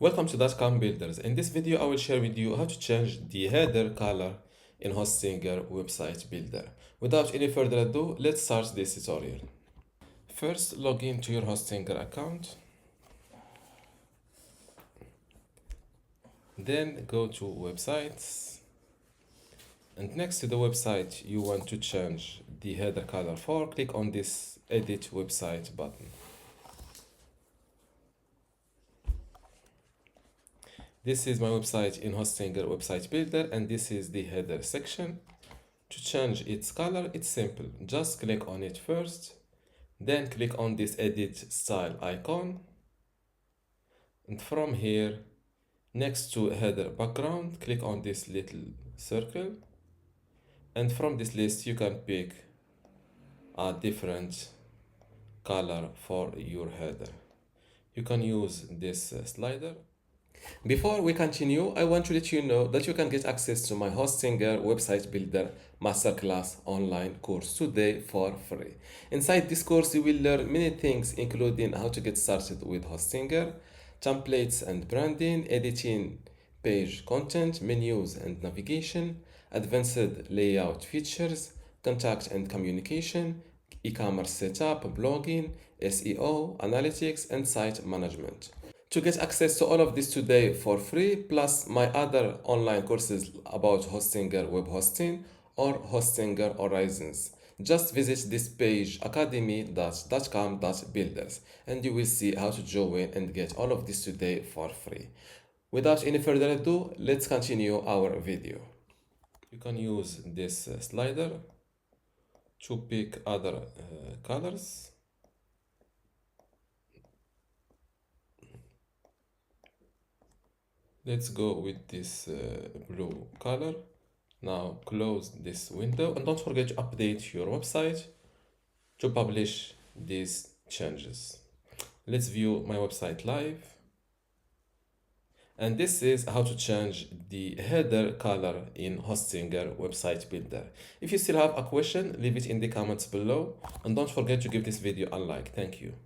Welcome to dotcom.builders. In this video, I will share with you how to change the header color in Hostinger website builder. Without any further ado, let's start this tutorial. First, log into your Hostinger account. Then go to websites. And next to the website you want to change the header color for, click on this edit website button. This is my website in Hostinger website builder, and this is the header section. To change its color, it's simple. Just click on it first, then click on this edit style icon. And from here, next to header background, click on this little circle. And from this list, you can pick a different color for your header. You can use this slider. Before we continue, I want to let you know that you can get access to my Hostinger website builder masterclass online course today for free. Inside this course, you will learn many things, including how to get started with Hostinger, templates and branding, editing page content, menus and navigation, advanced layout features, contact and communication, e-commerce setup, blogging, SEO, analytics, and site management. To get access to all of this today for free, plus my other online courses about Hostinger web hosting or Hostinger Horizons, just visit this page academy.dotcom.builders and you will see how to join and get all of this today for free. Without any further ado, let's continue our video. You can use this slider to pick other colors. Let's go with this blue color. Now close this window and don't forget to update your website to publish these changes. Let's view my website live. And this is how to change the header color in Hostinger website builder. If you still have a question, leave it in the comments below and don't forget to give this video a like. Thank you.